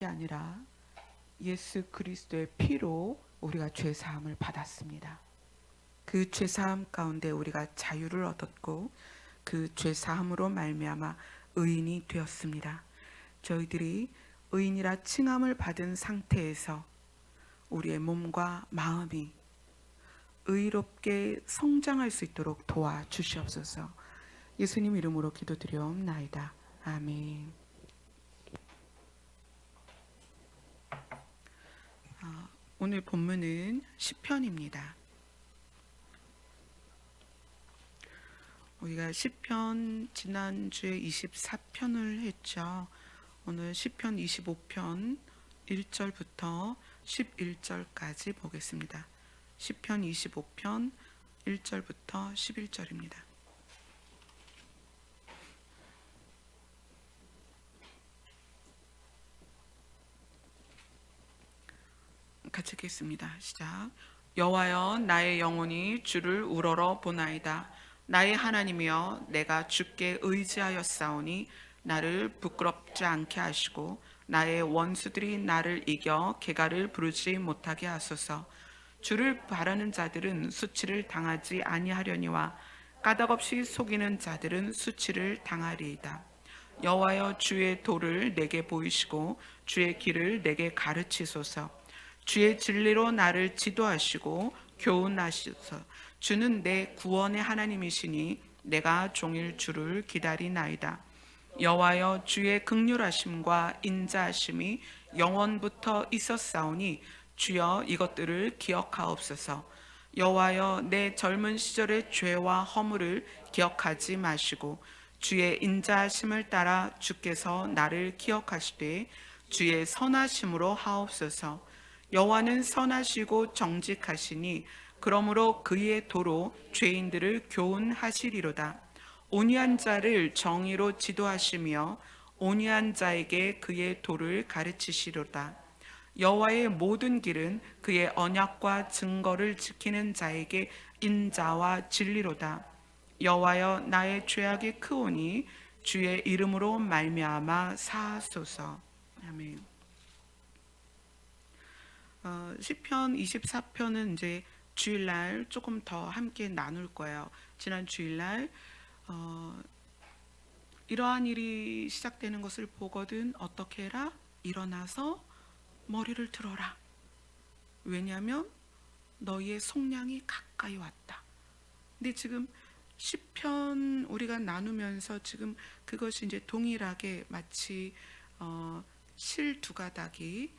아니라 예수 그리스도의 피로 우리가 죄 사함을 받았습니다. 그 죄 사함 가운데 우리가 자유를 얻었고 그 죄 사함으로 말미암아 의인이 되었습니다. 저희들이 의인이라 칭함을 받은 상태에서 우리의 몸과 마음이 의롭게 성장할 수 있도록 도와주시옵소서. 예수님 이름으로 기도드리옵나이다. 아멘. 오늘 본문은 시편입니다. 우리가 시편 지난주에 24편을 했죠. 오늘 시편 25편 1절부터 11절까지 보겠습니다. 시편 25편 1절부터 11절입니다. 같이 읽겠습니다. 시작. 여호와여, 나의 영혼이 주를 우러러 보나이다. 나의 하나님이여, 내가 주께 의지하였사오니 나를 부끄럽지 않게 하시고 나의 원수들이 나를 이겨 개가를 부르지 못하게 하소서. 주를 바라는 자들은 수치를 당하지 아니하려니와 까닭없이 속이는 자들은 수치를 당하리이다. 여호와여, 주의 도를 내게 보이시고 주의 길을 내게 가르치소서. 주의 진리로 나를 지도하시고 교훈하시소서. 주는 내 구원의 하나님이시니 내가 종일 주를 기다리나이다. 여호와여, 주의 긍휼하심과 인자하심이 영원부터 있었사오니 주여 이것들을 기억하옵소서. 여호와여, 내 젊은 시절의 죄와 허물을 기억하지 마시고 주의 인자하심을 따라 주께서 나를 기억하시되 주의 선하심으로 하옵소서. 여호와는 선하시고 정직하시니 그러므로 그의 도로 죄인들을 교훈하시리로다. 온유한 자를 정의로 지도하시며 온유한 자에게 그의 도를 가르치시리로다. 여호와의 모든 길은 그의 언약과 증거를 지키는 자에게 인자와 진리로다. 여호와여, 나의 죄악이 크오니 주의 이름으로 말미암아 사하소서. 아멘. 시편 24편은 이제 주일날 조금 더 함께 나눌 거예요. 지난 주일날 이러한 일이 시작되는 것을 보거든 어떻게 해라? 일어나서 머리를 들어라. 왜냐하면 너희의 속량이 가까이 왔다. 근데 지금 시편 우리가 나누면서 지금 그것이 이제 동일하게 마치 실 두 가닥이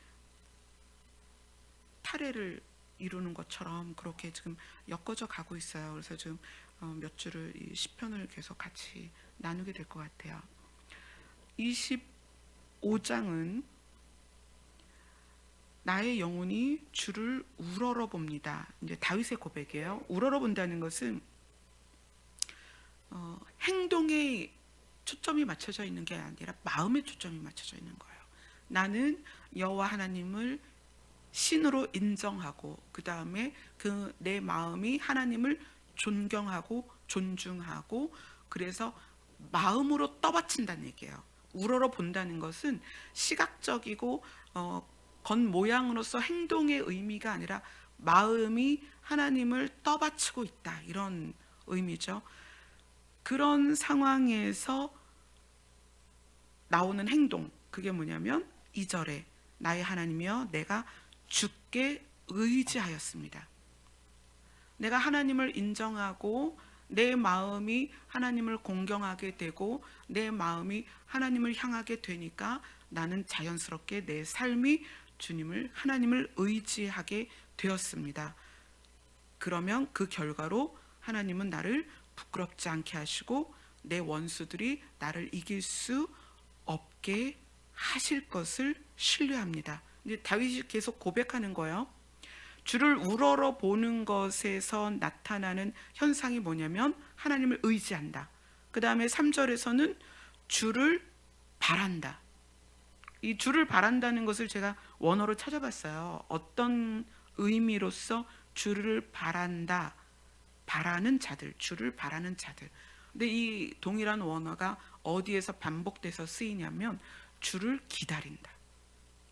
타래를 이루는 것처럼 그렇게 지금 엮어져 가고 있어요. 그래서 지금 몇 줄을 이 시편을 계속 같이 나누게 될 것 같아요. 25장은 나의 영혼이 주를 우러러 봅니다. 이제 다윗의 고백이에요. 우러러 본다는 것은 행동에 초점이 맞춰져 있는 게 아니라 마음에 초점이 맞춰져 있는 거예요. 나는 여호와 하나님을 신으로 인정하고 그 다음에 그 내 마음이 하나님을 존경하고 존중하고 그래서 마음으로 떠받친다는 얘기예요. 우러러 본다는 것은 시각적이고 겉모양으로서 행동의 의미가 아니라 마음이 하나님을 떠받치고 있다, 이런 의미죠. 그런 상황에서 나오는 행동, 그게 뭐냐면 2절에 나의 하나님이여, 내가 주께 의지하였습니다. 내가 하나님을 인정하고 내 마음이 하나님을 공경하게 되고 내 마음이 하나님을 향하게 되니까 나는 자연스럽게 내 삶이 하나님을 의지하게 되었습니다. 그러면 그 결과로 하나님은 나를 부끄럽지 않게 하시고 내 원수들이 나를 이길 수 없게 하실 것을 신뢰합니다. 근데 다윗이 계속 고백하는 거예요. 주를 우러러 보는 것에서 나타나는 현상이 뭐냐면 하나님을 의지한다. 그 다음에 3절에서는 주를 바란다. 이 주를 바란다는 것을 제가 원어로 찾아봤어요. 어떤 의미로서 주를 바란다, 바라는 자들, 주를 바라는 자들. 근데 이 동일한 원어가 어디에서 반복돼서 쓰이냐면 주를 기다린다.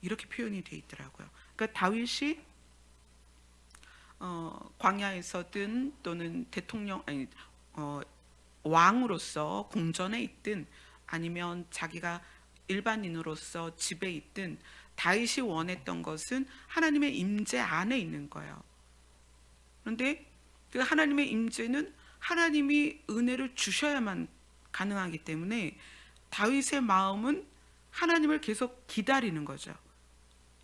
이렇게 표현이 돼 있더라고요. 그러니까 다윗이 광야에서든 또는 대통령 아니 왕으로서 궁전에 있든 아니면 자기가 일반인으로서 집에 있든 다윗이 원했던 것은 하나님의 임재 안에 있는 거예요. 그런데 그 하나님의 임재는 하나님이 은혜를 주셔야만 가능하기 때문에 다윗의 마음은 하나님을 계속 기다리는 거죠.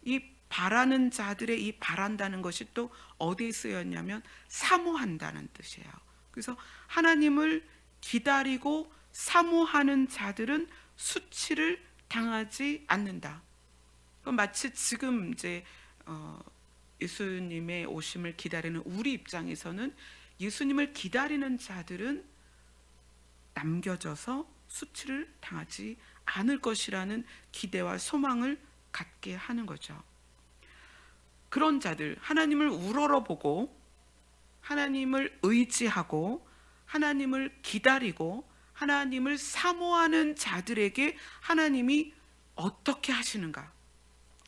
이 바라는 자들의 이 바란다는 것이 또 어디에 쓰였냐면 사모한다는 뜻이에요. 그래서 하나님을 기다리고 사모하는 자들은 수치를 당하지 않는다. 마치 지금 이제 예수님의 오심을 기다리는 우리 입장에서는 예수님을 기다리는 자들은 남겨져서 수치를 당하지 않을 것이라는 기대와 소망을 갖게 하는 거죠. 그런 자들, 하나님을 우러러보고 하나님을 의지하고 하나님을 기다리고 하나님을 사모하는 자들에게 하나님이 어떻게 하시는가?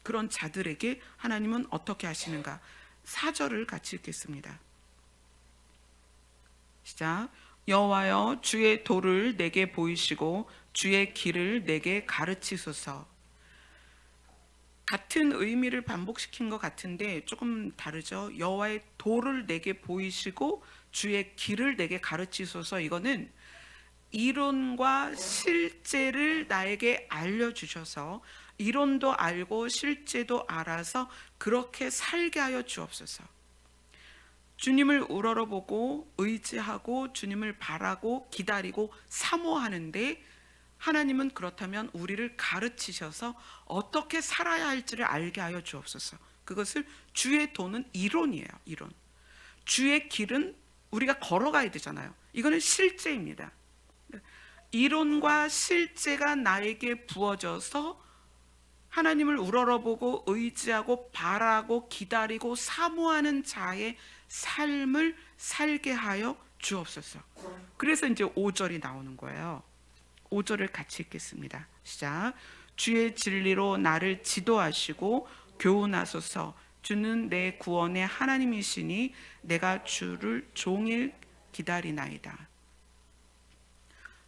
그런 자들에게 하나님은 어떻게 하시는가? 4절을 같이 읽겠습니다. 시작. 여호와여 주의 도를 내게 보이시고 주의 길을 내게 가르치소서. 같은 의미를 반복시킨 것 같은데 조금 다르죠. 여호와의 도를 내게 보이시고 주의 길을 내게 가르치소서. 이거는 이론과 실제를 나에게 알려주셔서 이론도 알고 실제도 알아서 그렇게 살게 하여 주옵소서. 주님을 우러러보고 의지하고 주님을 바라고 기다리고 사모하는데 하나님은 그렇다면 우리를 가르치셔서 어떻게 살아야 할지를 알게 하여 주옵소서. 그것을 주의 도는 이론이에요. 이론. 주의 길은 우리가 걸어가야 되잖아요. 이거는 실제입니다. 이론과 실제가 나에게 부어져서 하나님을 우러러보고 의지하고 바라고 기다리고 사모하는 자의 삶을 살게 하여 주옵소서. 그래서 이제 5절이 나오는 거예요. 5절을 같이 읽겠습니다. 시작. 주의 진리로 나를 지도하시고 교훈하소서. 주는 내 구원의 하나님이시니 내가 주를 종일 기다리나이다.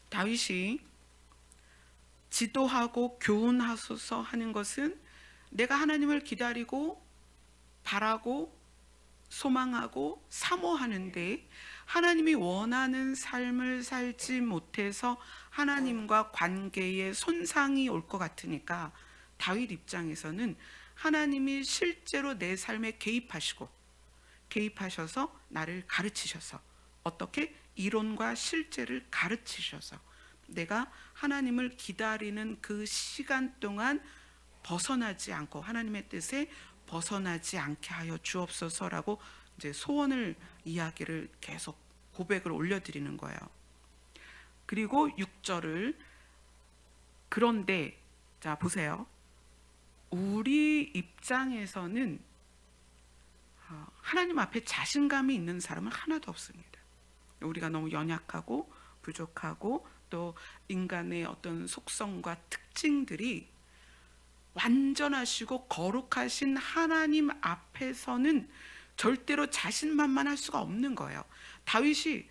다윗이 지도하고 교훈하소서 하는 것은 내가 하나님을 기다리고 바라고 소망하고 사모하는데 하나님이 원하는 삶을 살지 못해서 하나님과 관계에 손상이 올 것 같으니까 다윗 입장에서는 하나님이 실제로 내 삶에 개입하셔서 나를 가르치셔서 어떻게 이론과 실제를 가르치셔서 내가 하나님을 기다리는 그 시간 동안 벗어나지 않고 하나님의 뜻에 벗어나지 않게 하여 주옵소서라고 이제 소원을 이야기를 계속 고백을 올려드리는 거예요. 그리고 6절을 그런데 자 보세요. 우리 입장에서는 하나님 앞에 자신감이 있는 사람은 하나도 없습니다. 우리가 너무 연약하고 부족하고 또 인간의 어떤 속성과 특징들이 완전하시고 거룩하신 하나님 앞에서는 절대로 자신만만할 수가 없는 거예요. 다윗이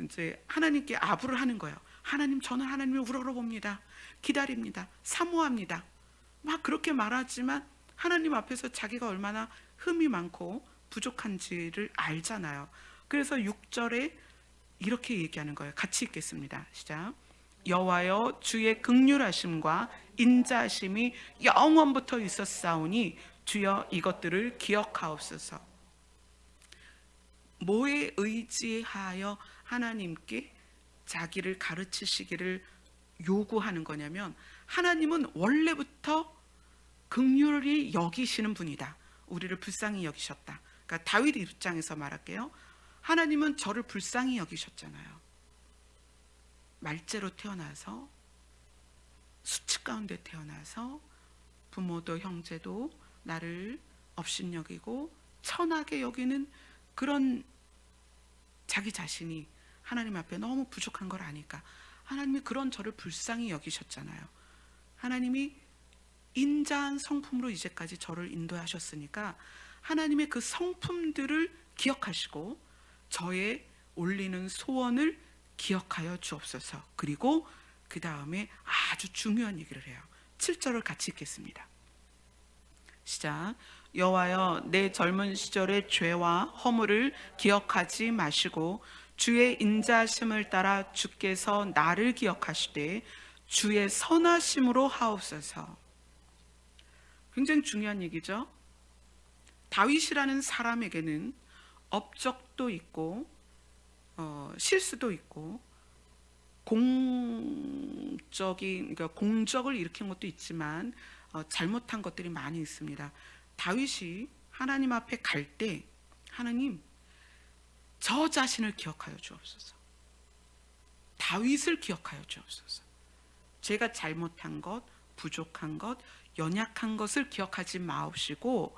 이제 하나님께 아부를 하는 거예요. 하나님, 저는 하나님을 우러러봅니다. 기다립니다. 사모합니다. 막 그렇게 말하지만 하나님 앞에서 자기가 얼마나 흠이 많고 부족한지를 알잖아요. 그래서 6절에 이렇게 얘기하는 거예요. 같이 읽겠습니다. 시작. 여호와여 주의 긍휼하심과 인자하심이 영원부터 있었사오니 주여 이것들을 기억하옵소서. 뭐에 의지하여 하나님께 자기를 가르치시기를 요구하는 거냐면 하나님은 원래부터 긍휼히 여기시는 분이다. 우리를 불쌍히 여기셨다. 그러니까 다윗 입장에서 말할게요. 하나님은 저를 불쌍히 여기셨잖아요. 말째로 태어나서 수치 가운데 태어나서 부모도 형제도 나를 업신여기고 천하게 여기는 그런 자기 자신이 하나님 앞에 너무 부족한 걸 아니까 하나님이 그런 저를 불쌍히 여기셨잖아요. 하나님이 인자한 성품으로 이제까지 저를 인도하셨으니까 하나님의 그 성품들을 기억하시고 저의 올리는 소원을 기억하여 주옵소서. 그리고 그 다음에 아주 중요한 얘기를 해요. 7절을 같이 읽겠습니다. 시작. 여호와여, 내 젊은 시절의 죄와 허물을 기억하지 마시고 주의 인자하심을 따라 주께서 나를 기억하시되 주의 선하심으로 하옵소서. 굉장히 중요한 얘기죠. 다윗이라는 사람에게는 업적도 있고 실수도 있고 그러니까 공적을 일으킨 것도 있지만 잘못한 것들이 많이 있습니다. 다윗이 하나님 앞에 갈 때 하나님, 저 자신을 기억하여 주옵소서. 다윗을 기억하여 주옵소서. 제가 잘못한 것, 부족한 것, 연약한 것을 기억하지 마옵시고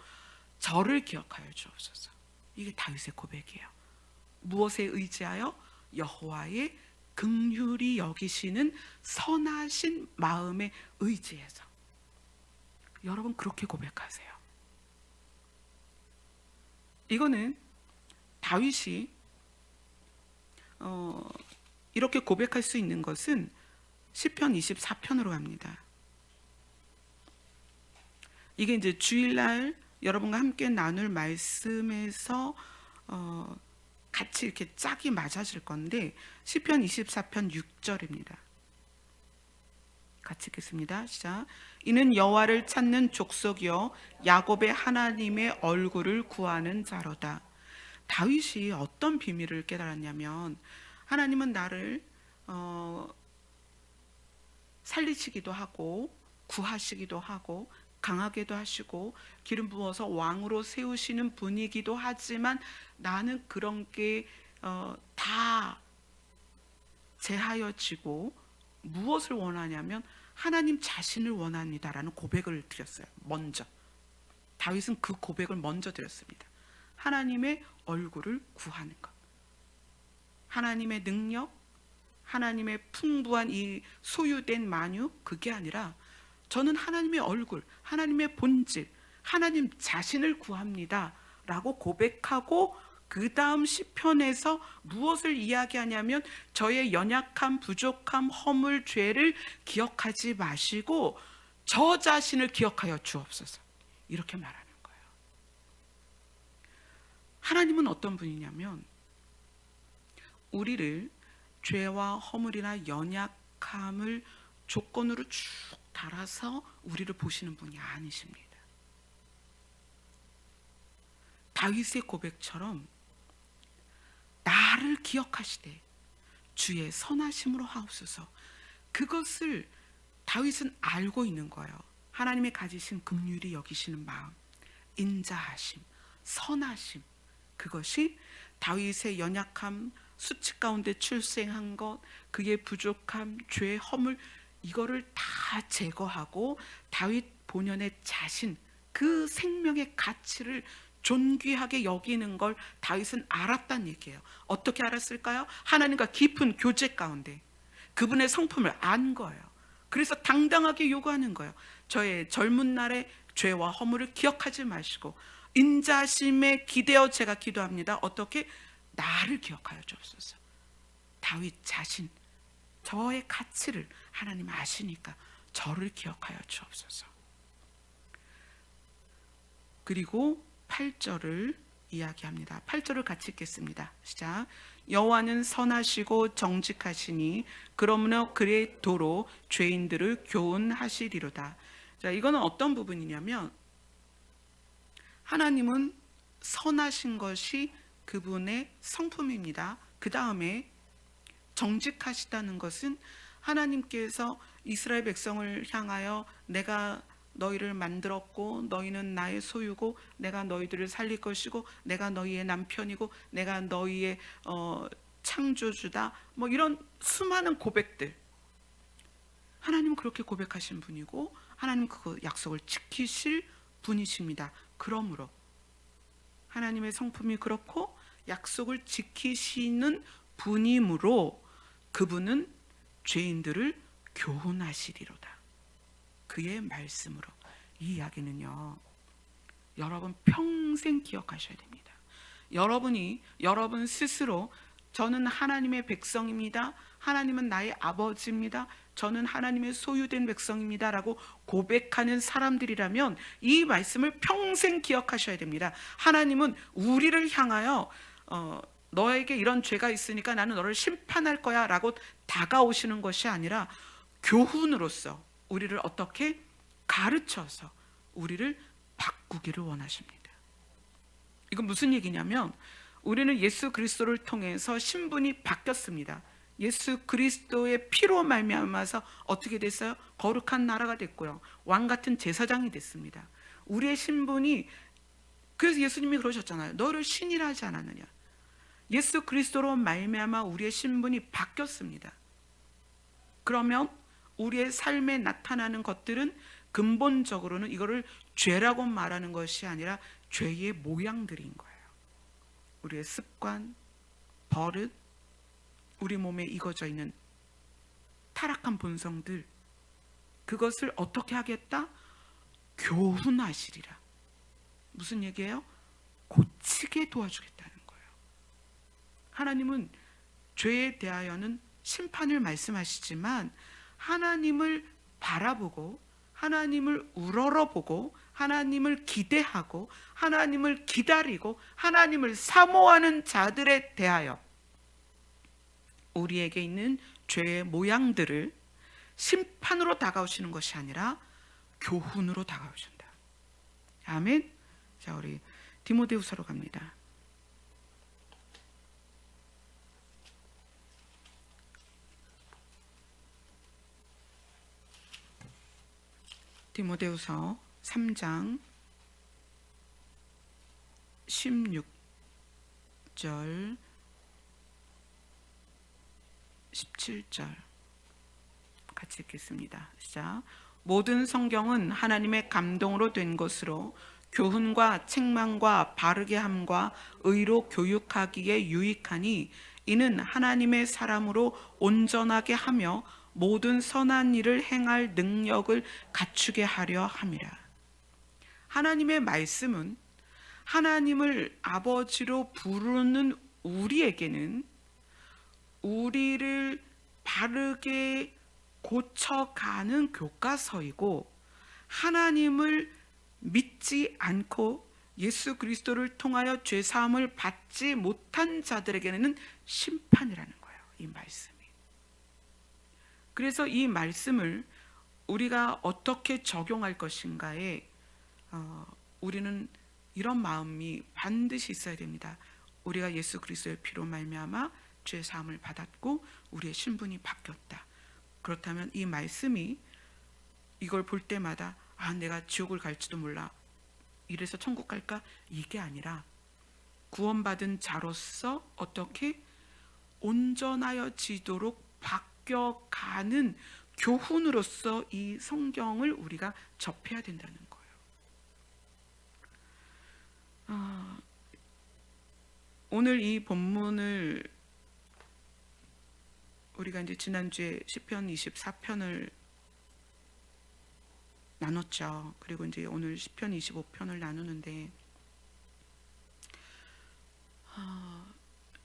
저를 기억하여 주옵소서. 이게 다윗의 고백이에요. 무엇에 의지하여? 여호와의 긍휼히 여기시는 선하신 마음에 의지해서. 여러분 그렇게 고백하세요. 이거는 다윗이 이렇게 고백할 수 있는 것은 시편 24편으로 갑니다. 이게 이제 주일날 여러분과 함께 나눌 말씀에서 같이 이렇게 짝이 맞아질 건데 시편 24편 6절입니다. 같이 읽겠습니다. 시작. 이는 여호와를 찾는 족속이요 야곱의 하나님의 얼굴을 구하는 자로다. 다윗이 어떤 비밀을 깨달았냐면 하나님은 나를 살리시기도 하고 구하시기도 하고 강하게도 하시고 기름 부어서 왕으로 세우시는 분이기도 하지만 나는 그런 게 다 제하여지고 무엇을 원하냐면 하나님 자신을 원합니다라는 고백을 드렸어요. 먼저 다윗은 그 고백을 먼저 드렸습니다. 하나님의 얼굴을 구하는 것, 하나님의 능력, 하나님의 풍부한 이 소유된 만유, 그게 아니라 저는 하나님의 얼굴, 하나님의 본질, 하나님 자신을 구합니다 라고 고백하고 그 다음 시편에서 무엇을 이야기하냐면 저의 연약함, 부족함, 허물, 죄를 기억하지 마시고 저 자신을 기억하여 주옵소서, 이렇게 말하는 거예요. 하나님은 어떤 분이냐면 우리를 죄와 허물이나 연약함을 조건으로 쭉 달아서 우리를 보시는 분이 아니십니다. 다윗의 고백처럼 나를 기억하시되 주의 선하심으로 하옵소서. 그것을 다윗은 알고 있는 거예요. 하나님의 가지신 긍휼히 여기시는 마음, 인자하심, 선하심, 그것이 다윗의 연약함, 수치 가운데 출생한 것, 그의 부족함, 죄, 허물, 이거를 다 제거하고 다윗 본연의 자신, 그 생명의 가치를 존귀하게 여기는 걸 다윗은 알았다는 얘기예요. 어떻게 알았을까요? 하나님과 깊은 교제 가운데 그분의 성품을 안 거예요. 그래서 당당하게 요구하는 거예요. 저의 젊은 날의 죄와 허물을 기억하지 마시고 인자심에 기대어 제가 기도합니다. 어떻게? 나를 기억하여 주옵소서. 다윗 자신, 저의 가치를 하나님 아시니까 저를 기억하여 주옵소서. 그리고 8절을 이야기합니다. 8절을 같이 읽겠습니다. 시작. 여호와는 선하시고 정직하시니 그러므로 그의 도로 죄인들을 교훈하시리로다. 자, 이거는 어떤 부분이냐면 하나님은 선하신 것이 그분의 성품입니다. 그 다음에 정직하시다는 것은 하나님께서 이스라엘 백성을 향하여 내가 너희를 만들었고 너희는 나의 소유고 내가 너희들을 살릴 것이고 내가 너희의 남편이고 내가 너희의 창조주다, 뭐 이런 수많은 고백들, 하나님은 그렇게 고백하신 분이고 하나님 그 약속을 지키실 분이십니다. 그러므로 하나님의 성품이 그렇고 약속을 지키시는 분이므로 그분은 죄인들을 교훈하시리로다. 그의 말씀으로. 이 이야기는요, 여러분 평생 기억하셔야 됩니다. 여러분 스스로 저는 하나님의 백성입니다, 하나님은 나의 아버지입니다, 저는 하나님의 소유된 백성입니다 라고 고백하는 사람들이라면 이 말씀을 평생 기억하셔야 됩니다. 하나님은 우리를 향하여 너에게 이런 죄가 있으니까 나는 너를 심판할 거야 라고 다가오시는 것이 아니라 교훈으로서 우리를 어떻게 가르쳐서 우리를 바꾸기를 원하십니다. 이건 무슨 얘기냐면, 우리는 예수 그리스도를 통해서 신분이 바뀌었습니다. 예수 그리스도의 피로 말미암아서 어떻게 됐어요? 거룩한 나라가 됐고요, 왕 같은 제사장이 됐습니다. 우리의 신분이, 그래서 예수님이 그러셨잖아요. 너를 신이라 하지 않았느냐. 예수 그리스도로 말미암아 우리의 신분이 바뀌었습니다. 그러면 우리의 삶에 나타나는 것들은 근본적으로는 이거를 죄라고 말하는 것이 아니라 죄의 모양들인 거예요. 우리의 습관, 버릇, 우리 몸에 익어져 있는 타락한 본성들, 그것을 어떻게 하겠다? 교훈하시리라. 무슨 얘기예요? 고치게 도와주겠다는 거예요. 하나님은 죄에 대하여는 심판을 말씀하시지만 하나님을 바라보고 하나님을 우러러보고 하나님을 기대하고 하나님을 기다리고 하나님을 사모하는 자들에 대하여 우리에게 있는 죄의 모양들을 심판으로 다가오시는 것이 아니라 교훈으로 다가오신다. 아멘. 자, 우리 디모데후서로 갑니다. 디모데후서 3장 16절 17절 같이 읽겠습니다. 시작. 모든 성경은 하나님의 감동으로 된 것으로 교훈과 책망과 바르게 함과 의로 교육하기에 유익하니 이는 하나님의 사람으로 온전하게 하며 모든 선한 일을 행할 능력을 갖추게 하려 함이라. 하나님의 말씀은 하나님을 아버지로 부르는 우리에게는 우리를 바르게 고쳐가는 교과서이고, 하나님을 믿지 않고 예수 그리스도를 통하여 죄사함을 받지 못한 자들에게는 심판이라는 거예요, 이 말씀이. 그래서 이 말씀을 우리가 어떻게 적용할 것인가에 우리는 이런 마음이 반드시 있어야 됩니다. 우리가 예수 그리스도의 피로 말미암아 죄 사함을 받았고 우리의 신분이 바뀌었다. 그렇다면 이 말씀이 이걸 볼 때마다 내가 지옥을 갈지도 몰라, 이래서 천국 갈까? 이게 아니라 구원받은 자로서 어떻게 온전하여지도록 바뀌어가는 교훈으로서 이 성경을 우리가 접해야 된다는 거예요. 오늘 이 본문을 우리가 이제 지난주에 시편 24편을 나눴죠. 그리고 이제 오늘 시편 25편을 나누는데,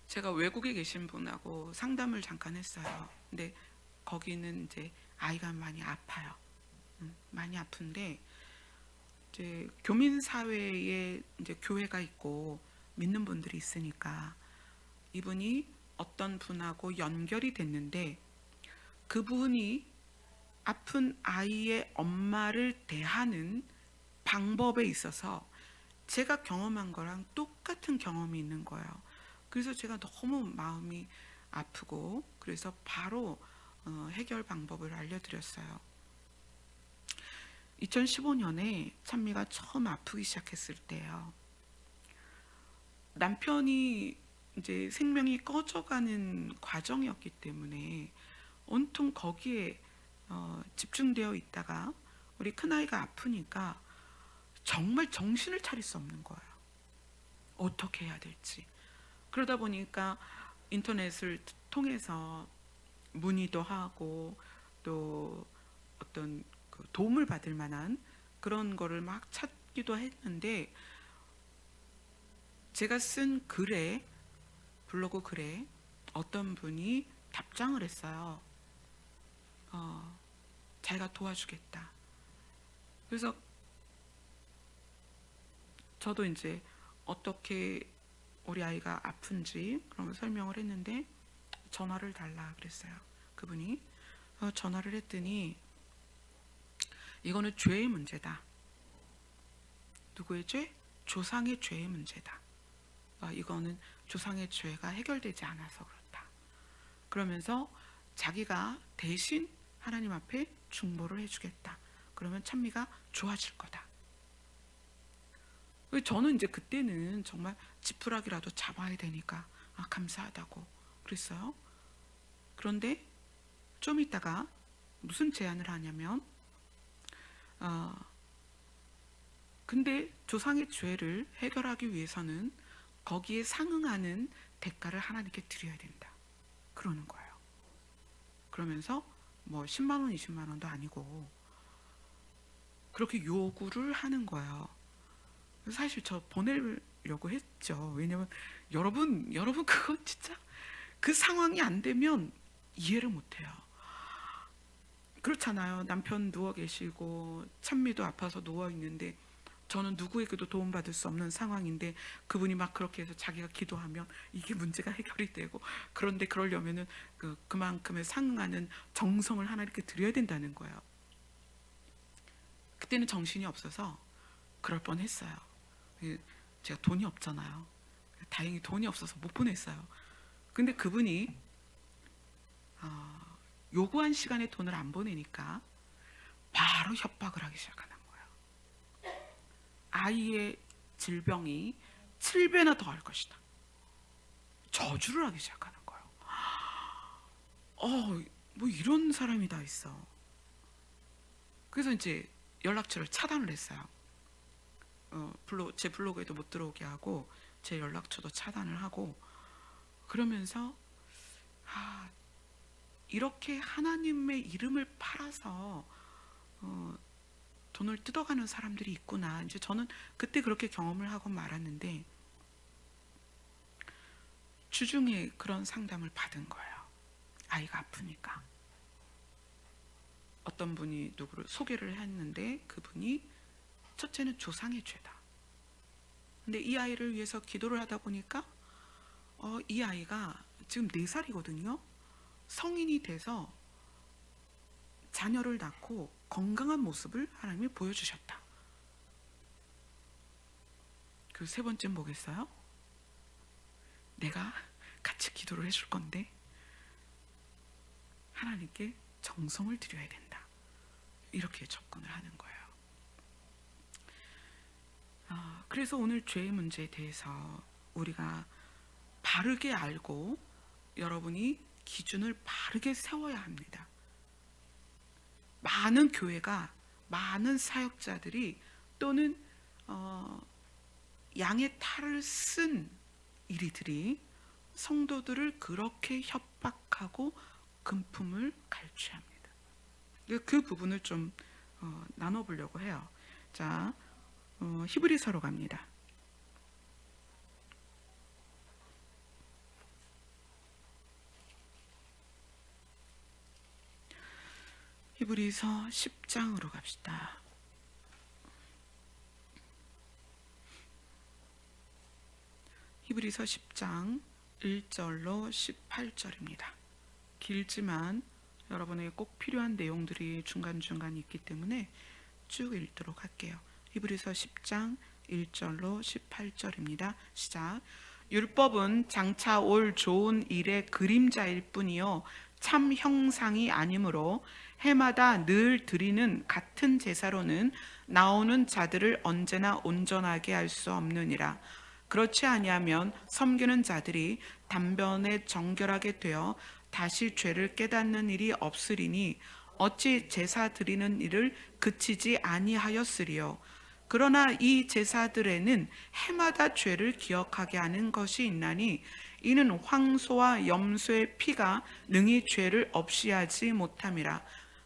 제가 외국에 계신 분하고 상담을 잠깐 했어요. 근데 거기는 이제 아이가 많이 아파요. 많이 아픈데 이제 교민 사회에 이제 교회가 있고 믿는 분들이 있으니까 이분이 어떤 분하고 연결이 됐는데, 그분이 아픈 아이의 엄마를 대하는 방법에 있어서 제가 경험한 거랑 똑같은 경험이 있는 거예요. 그래서 제가 너무 마음이 아프고, 그래서 바로 해결 방법을 알려드렸어요. 2015년에 찬미가 처음 아프기 시작했을 때요, 남편이 이제 생명이 꺼져가는 과정이었기 때문에 온통 거기에 집중되어 있다가 우리 큰아이가 아프니까 정말 정신을 차릴 수 없는 거예요. 어떻게 해야 될지. 그러다 보니까 인터넷을 통해서 문의도 하고 또 어떤 도움을 받을 만한 그런 거를 막 찾기도 했는데 제가 쓴 글에, 블로그 글에 어떤 분이 답장을 했어요. 자기가 도와주겠다. 그래서 저도 이제 어떻게 우리 아이가 아픈지 그런 걸 설명을 했는데 전화를 달라 그랬어요. 그분이 전화를 했더니 이거는 죄의 문제다. 누구의 죄? 조상의 죄의 문제다. 이거는 조상의 죄가 해결되지 않아서 그렇다. 그러면서 자기가 대신 하나님 앞에 중보를 해주겠다. 그러면 찬미가 좋아질 거다. 저는 이제 그때는 정말 지푸라기라도 잡아야 되니까 감사하다고 그랬어요. 그런데 좀 있다가 무슨 제안을 하냐면 근데 조상의 죄를 해결하기 위해서는 거기에 상응하는 대가를 하나님께 드려야 된다. 그러는 거예요. 그러면서 뭐 10만 원, 20만 원도 아니고 그렇게 요구를 하는 거예요. 사실 저 보내려고 했죠. 왜냐면 여러분 그건 진짜 그 상황이 안 되면 이해를 못해요. 그렇잖아요. 남편 누워 계시고 찬미도 아파서 누워 있는데 저는 누구에게도 도움받을 수 없는 상황인데 그분이 막 그렇게 해서 자기가 기도하면 이게 문제가 해결이 되고, 그런데 그러려면은 그만큼의 상응하는 정성을 하나님께 드려야 된다는 거예요. 그때는 정신이 없어서 그럴 뻔했어요. 제가 돈이 없잖아요. 다행히 돈이 없어서 못 보냈어요. 근데 그분이 요구한 시간에 돈을 안 보내니까 바로 협박을 하기 시작하는 거예요. 아이의 질병이 7배나 더 할 것이다. 저주를 하기 시작하는 거예요. 뭐 이런 사람이 다 있어. 그래서 이제 연락처를 차단을 했어요. 제 블로그에도 못 들어오게 하고 제 연락처도 차단을 하고, 그러면서 이렇게 하나님의 이름을 팔아서 돈을 뜯어가는 사람들이 있구나. 이제 저는 그때 그렇게 경험을 하고 말았는데 주중에 그런 상담을 받은 거예요. 아이가 아프니까. 어떤 분이 누구를 소개를 했는데 그분이 첫째는 조상의 죄다. 근데 이 아이를 위해서 기도를 하다 보니까 이 아이가 지금 4살이거든요. 성인이 돼서 자녀를 낳고 건강한 모습을 하나님이 보여주셨다. 그리고 세 번째는 뭐겠어요? 내가 같이 기도를 해줄 건데 하나님께 정성을 드려야 된다. 이렇게 접근을 하는 거예요. 그래서 오늘 죄의 문제에 대해서 우리가 바르게 알고 여러분이 기준을 바르게 세워야 합니다. 많은 교회가, 많은 사역자들이 또는 양의 탈을 쓴 이리들이 성도들을 그렇게 협박하고 금품을 갈취합니다. 그 부분을 좀 나눠보려고 해요. 자, 히브리서로 갑니다. 히브리서 10장으로 갑시다. 히브리서 10장 1절로 18절입니다. 길지만 여러분에게 꼭 필요한 내용들이 중간중간 있기 때문에 쭉 읽도록 할게요. 히브리서 10장 1절로 18절입니다. 시작. 율법은 장차 올 좋은 일의 그림자일 뿐이요 참 형상이 아니므로 해마다 늘 드리는 같은 제사로는 나오는 자들을 언제나 온전하게 할 수 없느니라. 그렇지 아니하면 섬기는 자들이 단번에 정결하게 되어 다시 죄를 깨닫는 일이 없으리니 어찌 제사 드리는 일을 그치지 아니하였으리요. 그러나 이 제사들에는 해마다 죄를 기억하게 하는 것이 있나니 이는 황소와 염소의 피가 능히 죄를 없이 하지 못함이라.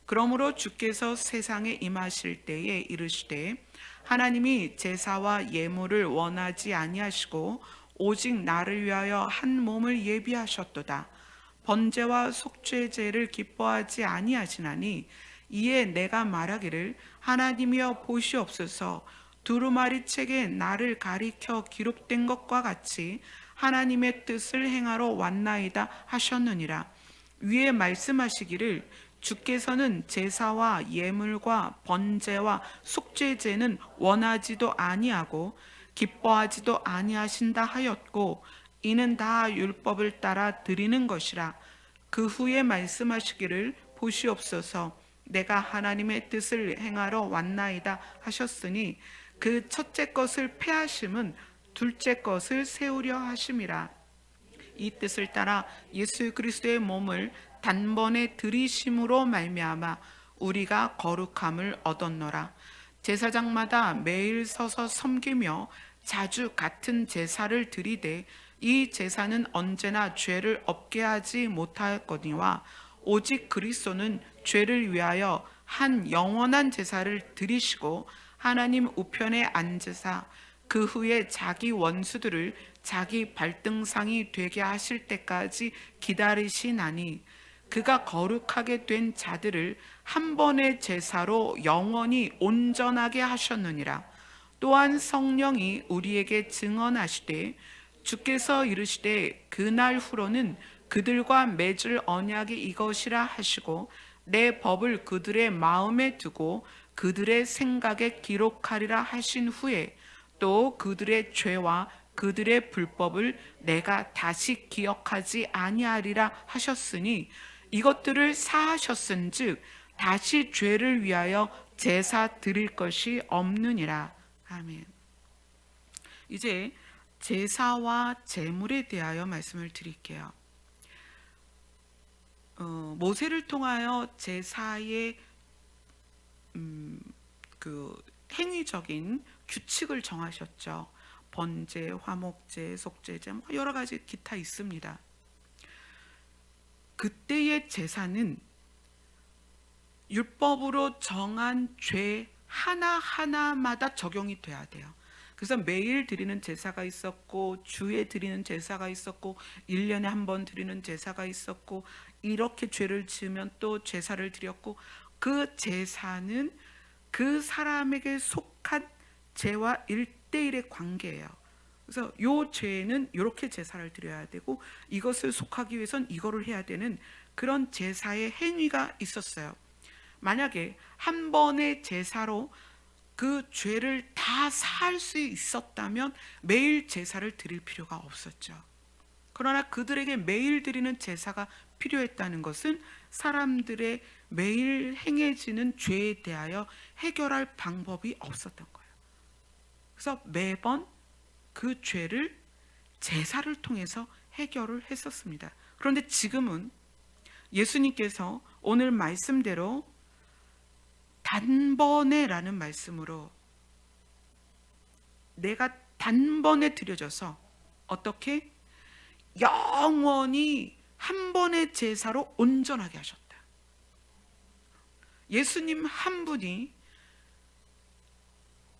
그러므로 주께서 세상에 임하실 때에 이르시되 하나님이 제사와 예물을 원하지 아니하시고 오직 나를 위하여 한 몸을 예비하셨도다. 번제와 속죄제를 기뻐하지 아니하시나니 이에 내가 말하기를 하나님이여 보시옵소서 두루마리 책에 나를 가리켜 기록된 것과 같이 하나님의 뜻을 행하러 왔나이다 하셨느니라. 위에 말씀하시기를 주께서는 제사와 예물과 번제와 속죄제는 원하지도 아니하고 기뻐하지도 아니하신다 하였고 이는 다 율법을 따라 드리는 것이라. 그 후에 말씀하시기를 보시옵소서 내가 하나님의 뜻을 행하러 왔나이다 하셨으니 그 첫째 것을 폐하심은 둘째 것을 세우려 하심이라. 이 뜻을 따라 예수 그리스도의 몸을 단번에 들이심으로 말미암아 우리가 거룩함을 얻었노라. 제사장마다 매일 서서 섬기며 자주 같은 제사를 드리되 이 제사는 언제나 죄를 없게 하지 못하였거니와 오직 그리스도는 죄를 위하여 한 영원한 제사를 드리시고 하나님 우편에 앉으사 그 후에 자기 원수들을 자기 발등상이 되게 하실 때까지 기다리시나니 그가 거룩하게 된 자들을 한 번의 제사로 영원히 온전하게 하셨느니라. 또한 성령이 우리에게 증언하시되 주께서 이르시되 그날 후로는 그들과 맺을 언약이 이것이라 하시고 내 법을 그들의 마음에 두고 그들의 생각에 기록하리라 하신 후에 또 그들의 죄와 그들의 불법을 내가 다시 기억하지 아니하리라 하셨으니 이것들을 사하셨은즉 다시 죄를 위하여 제사 드릴 것이 없느니라. 아멘. 이제 제사와 제물에 대하여 말씀을 드릴게요. 모세를 통하여 제사의 그 행위적인 규칙을 정하셨죠. 번제, 화목제, 속죄제, 여러 가지 기타 있습니다. 그때의 제사는 율법으로 정한 죄 하나하나마다 적용이 돼야 돼요. 그래서 매일 드리는 제사가 있었고 주에 드리는 제사가 있었고 1년에 한 번 드리는 제사가 있었고 이렇게 죄를 지으면 또 제사를 드렸고 그 제사는 그 사람에게 속한 죄와 1대1의 관계예요. 그래서 요 죄는 이렇게 제사를 드려야 되고 이것을 속하기 위해선 이거를 해야 되는 그런 제사의 행위가 있었어요. 만약에 한 번의 제사로 그 죄를 다 사할 수 있었다면 매일 제사를 드릴 필요가 없었죠. 그러나 그들에게 매일 드리는 제사가 필요했다는 것은 사람들의 매일 행해지는 죄에 대하여 해결할 방법이 없었던 거예요. 그래서 매번 그 죄를 제사를 통해서 해결을 했었습니다. 그런데 지금은 예수님께서 오늘 말씀대로 단번에라는 말씀으로 내가 단번에 드려져서 어떻게 영원히 한 번의 제사로 온전하게 하셨다. 예수님 한 분이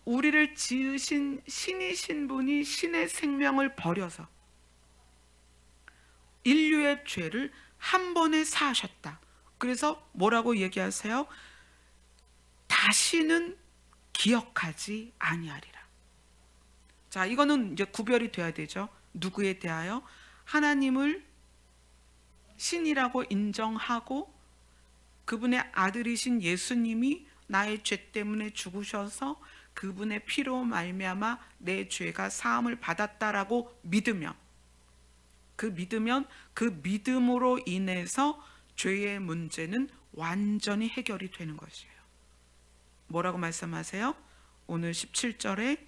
우리를 지으신 신이신 분이 신의 생명을 버려서 인류의 죄를 한 번에 사하셨다. 그래서 뭐라고 얘기하세요? 다시는 기억하지 아니하리라. 자, 이거는 이제 구별이 돼야 되죠. 누구에 대하여? 하나님을 신이라고 인정하고 그분의 아들이신 예수님이 나의 죄 때문에 죽으셔서 그분의 피로 말미암아 내 죄가 사함을 받았다라고 믿으면 그 믿음으로 인해서 죄의 문제는 완전히 해결이 되는 것이에요. 뭐라고 말씀하세요? 오늘 17절에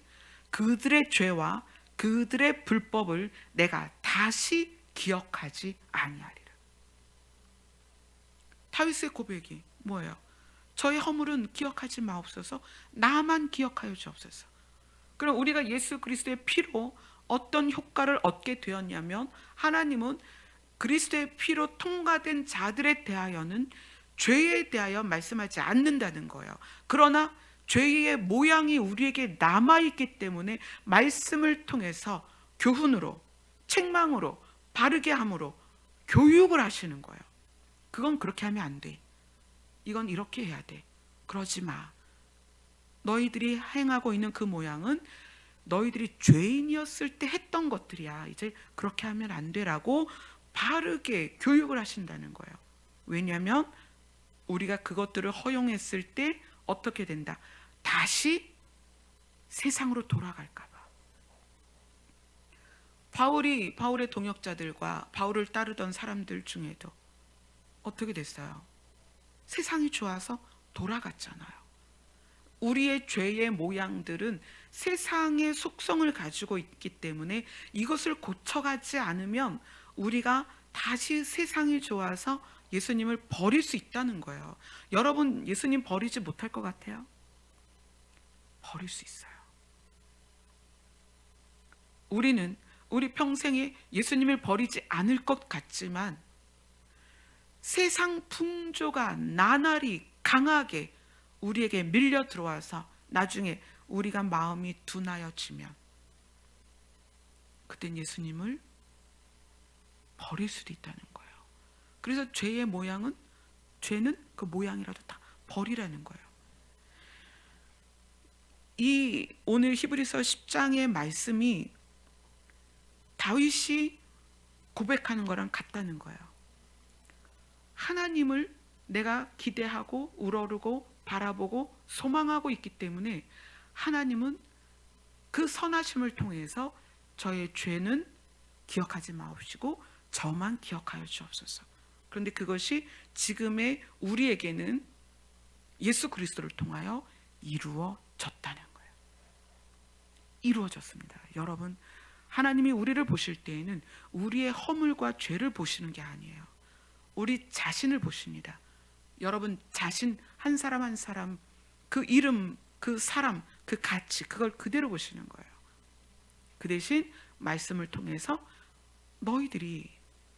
그들의 죄와 그들의 불법을 내가 다시 기억하지 아니하리라. 다윗의 고백이 뭐예요? 저의 허물은 기억하지 마옵소서. 나만 기억하여 주옵소서. 그럼 우리가 예수 그리스도의 피로 어떤 효과를 얻게 되었냐면 하나님은 그리스도의 피로 통과된 자들에 대하여는 죄에 대하여 말씀하지 않는다는 거예요. 그러나 죄의 모양이 우리에게 남아있기 때문에 말씀을 통해서 교훈으로, 책망으로, 바르게 함으로 교육을 하시는 거예요. 그건 그렇게 하면 안 돼. 이건 이렇게 해야 돼. 그러지 마. 너희들이 행하고 있는 그 모양은 너희들이 죄인이었을 때 했던 것들이야. 이제 그렇게 하면 안 되라고 바르게 교육을 하신다는 거예요. 왜냐하면 우리가 그것들을 허용했을 때 어떻게 된다? 다시 세상으로 돌아갈까 봐. 바울의 동역자들과 바울을 따르던 사람들 중에도 어떻게 됐어요? 세상이 좋아서 돌아갔잖아요. 우리의 죄의 모양들은 세상의 속성을 가지고 있기 때문에 이것을 고쳐가지 않으면 우리가 다시 세상이 좋아서 예수님을 버릴 수 있다는 거예요. 여러분, 예수님 버리지 못할 것 같아요? 버릴 수 있어요. 우리는 우리 평생에 예수님을 버리지 않을 것 같지만 세상 풍조가 나날이 강하게 우리에게 밀려 들어와서 나중에 우리가 마음이 둔하여지면 그땐 예수님을 버릴 수도 있다는 거예요. 그래서 죄의 모양은, 죄는 그 모양이라도 다 버리라는 거예요. 이 오늘 히브리서 10장의 말씀이 다윗이 고백하는 거랑 같다는 거예요. 하나님을 내가 기대하고 우러르고 바라보고 소망하고 있기 때문에 하나님은 그 선하심을 통해서 저의 죄는 기억하지 마옵시고 저만 기억하여 주옵소서. 그런데 그것이 지금의 우리에게는 예수 그리스도를 통하여 이루어졌다는 거예요. 이루어졌습니다. 여러분, 하나님이 우리를 보실 때에는 우리의 허물과 죄를 보시는 게 아니에요. 우리 자신을 보십니다. 여러분 자신 한 사람 한 사람, 그 이름, 그 사람, 그 가치, 그걸 그대로 보시는 거예요. 그 대신 말씀을 통해서 너희들이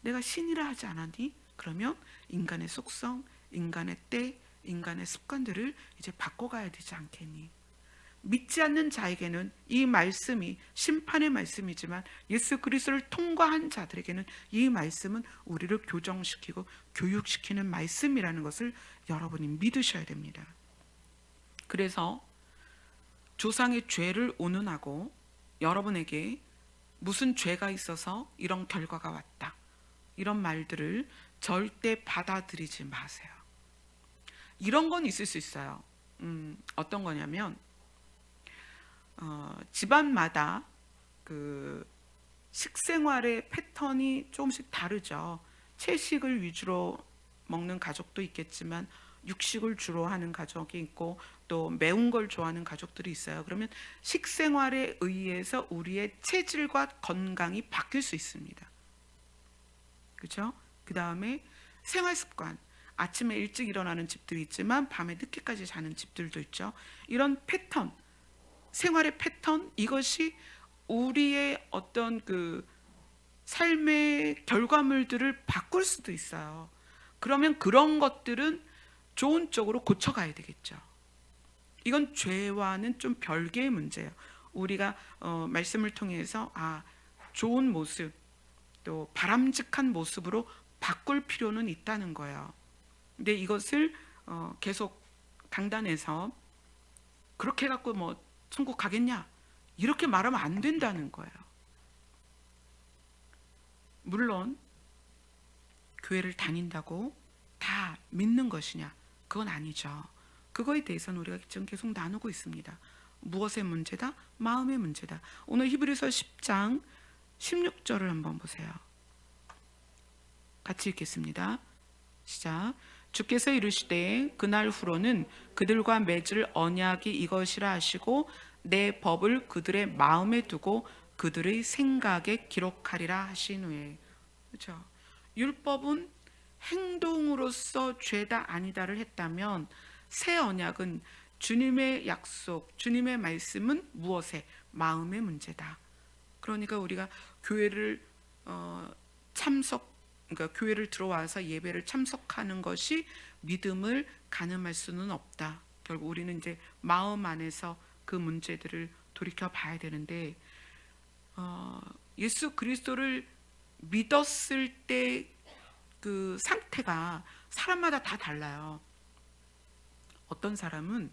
내가 신이라 하지 않았니? 그러면 인간의 속성, 인간의 때, 인간의 습관들을 이제 바꿔가야 되지 않겠니? 믿지 않는 자에게는 이 말씀이 심판의 말씀이지만 예수 그리스도를 통과한 자들에게는 이 말씀은 우리를 교정시키고 교육시키는 말씀이라는 것을 여러분이 믿으셔야 됩니다. 그래서 조상의 죄를 운운하고 여러분에게 무슨 죄가 있어서 이런 결과가 왔다, 이런 말들을 절대 받아들이지 마세요. 이런 건 있을 수 있어요. 어떤 거냐면 집안마다 그 식생활의 패턴이 조금씩 다르죠. 채식을 위주로 먹는 가족도 있겠지만 육식을 주로 하는 가족이 있고 또 매운 걸 좋아하는 가족들이 있어요. 그러면 식생활에 의해서 우리의 체질과 건강이 바뀔 수 있습니다. 그렇죠? 그 다음에 생활습관, 아침에 일찍 일어나는 집들이 있지만 밤에 늦게까지 자는 집들도 있죠. 이런 패턴, 생활의 패턴, 이것이 우리의 어떤 그 삶의 결과물들을 바꿀 수도 있어요. 그러면 그런 것들은 좋은 쪽으로 고쳐가야 되겠죠. 이건 죄와는 좀 별개의 문제예요. 우리가 말씀을 통해서 좋은 모습, 또 바람직한 모습으로 바꿀 필요는 있다는 거예요. 근데 이것을 계속 강단에서 그렇게 해갖고 뭐 천국 가겠냐, 이렇게 말하면 안 된다는 거예요. 물론 교회를 다닌다고 다 믿는 것이냐, 그건 아니죠. 그거에 대해서는 우리가 지금 계속 나누고 있습니다. 무엇의 문제다? 마음의 문제다. 오늘 히브리서 10장 16절을 한번 보세요. 같이 읽겠습니다. 시작. 주께서 이르시되 그날 후로는 그들과 맺을 언약이 이것이라 하시고 내 법을 그들의 마음에 두고 그들의 생각에 기록하리라 하신 후에. 그렇죠? 율법은 행동으로서 죄다 아니다를 했다면 새 언약은 주님의 약속, 주님의 말씀은 무엇에? 마음의 문제다. 그러니까 우리가 교회를 그러니까 교회를 들어와서 예배를 참석하는 것이 믿음을 가늠할 수는 없다. 결국 우리는 이제 마음 안에서 그 문제들을 돌이켜 봐야 되는데, 예수 그리스도를 믿었을 때 그 상태가 사람마다 다 달라요. 어떤 사람은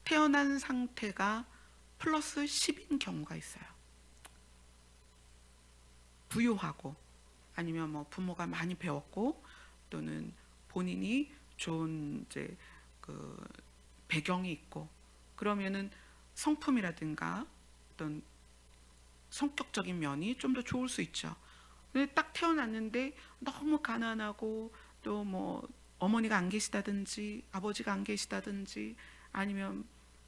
태어난 상태가 플러스 10인 경우가 있어요. 부유하고, 아니면 뭐 부모가 많이 배웠고, 또는 본인이 좋은 이제 그 배경이 있고, 그러면은 성품이라든가 어떤 성격적인 면이 좀 더 좋을 수 있죠. 근데 딱 태어났는데 너무 가난하고, 또 뭐 어머니가 안 계시다든지 아버지가 안 계시다든지, 아니면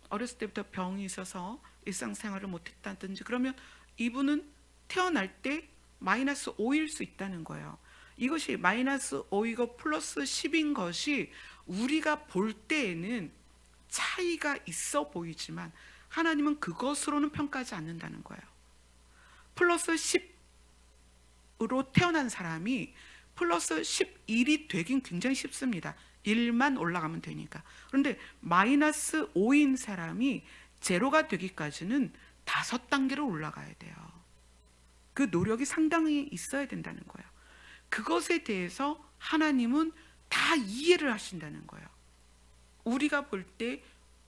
어렸을 때부터 병이 있어서 일상생활을 못했다든지, 그러면 이분은 태어날 때 마이너스 5일 수 있다는 거예요. 이것이 마이너스 5이고 플러스 10인 것이 우리가 볼 때에는 차이가 있어 보이지만 하나님은 그것으로는 평가하지 않는다는 거예요. 플러스 10으로 태어난 사람이 플러스 11이 되긴 굉장히 쉽습니다. 1만 올라가면 되니까. 그런데 마이너스 5인 사람이 제로가 되기까지는 5단계로 올라가야 돼요. 그 노력이 상당히 있어야 된다는 거예요. 그것에 대해서 하나님은 다 이해를 하신다는 거예요. 우리가 볼 때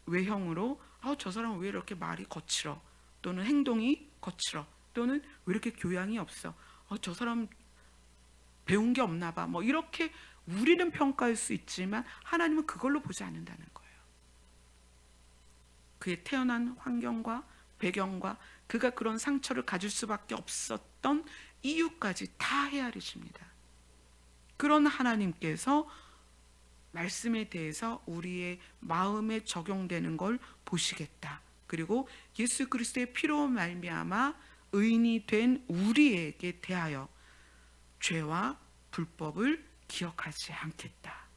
외형으로 저 사람은 왜 이렇게 말이 거칠어, 또는 행동이 거칠어, 또는 왜 이렇게 교양이 없어, 저 사람 배운 게 없나 봐, 뭐 이렇게 우리는 평가할 수 있지만 하나님은 그걸로 보지 않는다는 거예요. 그의 태어난 환경과 배경과 그가 그런 상처를 가질 수밖에 없었던 이유까지 다 헤아리십니다. 그런 하나님께서 말씀에 대해서 우리의 마음에 적용되는 걸 보시겠다. 그리고 예수 그리스도의 피로 말미암아 의인이 된 우리에게 대하여 죄와 불법을 기억하지 않겠다.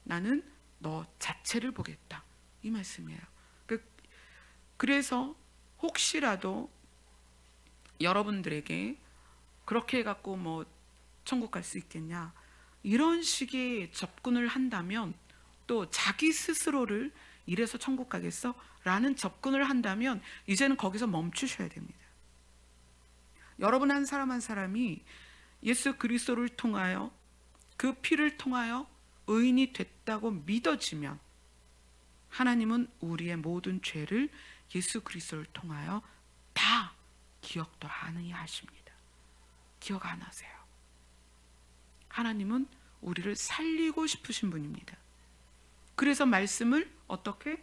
나는 너 자체를 보겠다. 이 말씀이에요. 그래서 혹시라도 여러분들에게 그렇게 해갖고 뭐 천국 갈 수 있겠냐, 이런 식의 접근을 한다면, 또 자기 스스로를 이래서 천국 가겠어? 라는 접근을 한다면 이제는 거기서 멈추셔야 됩니다. 여러분 한 사람 한 사람이 예수 그리스도를 통하여, 그 피를 통하여 의인이 됐다고 믿어지면 하나님은 우리의 모든 죄를 예수 그리스도를 통하여 다 기억도 안 하십니다. 기억 안 하세요. 하나님은 우리를 살리고 싶으신 분입니다. 그래서 말씀을 어떻게?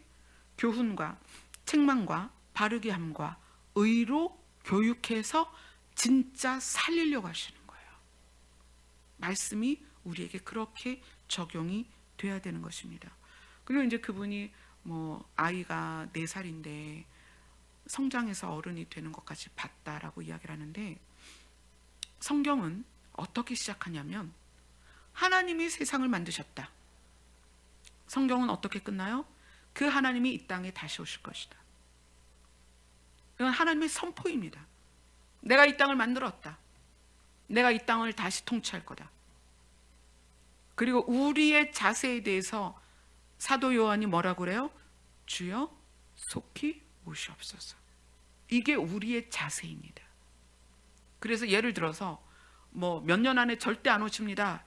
교훈과 책망과 바르게 함과 의로 교육해서 진짜 살리려고 하시는 거예요. 말씀이 우리에게 그렇게 적용이 돼야 되는 것입니다. 그리고 이제 그분이 뭐 아이가 4살인데 성장해서 어른이 되는 것까지 봤다라고 이야기를 하는데, 성경은 어떻게 시작하냐면 하나님이 세상을 만드셨다. 성경은 어떻게 끝나요? 그 하나님이 이 땅에 다시 오실 것이다. 이건 하나님의 선포입니다. 내가 이 땅을 만들었다. 내가 이 땅을 다시 통치할 거다. 그리고 우리의 자세에 대해서 사도 요한이 뭐라고 그래요? 주여 속히 오시옵소서. 이게 우리의 자세입니다. 그래서 예를 들어서 뭐 몇 년 안에 절대 안 오십니다.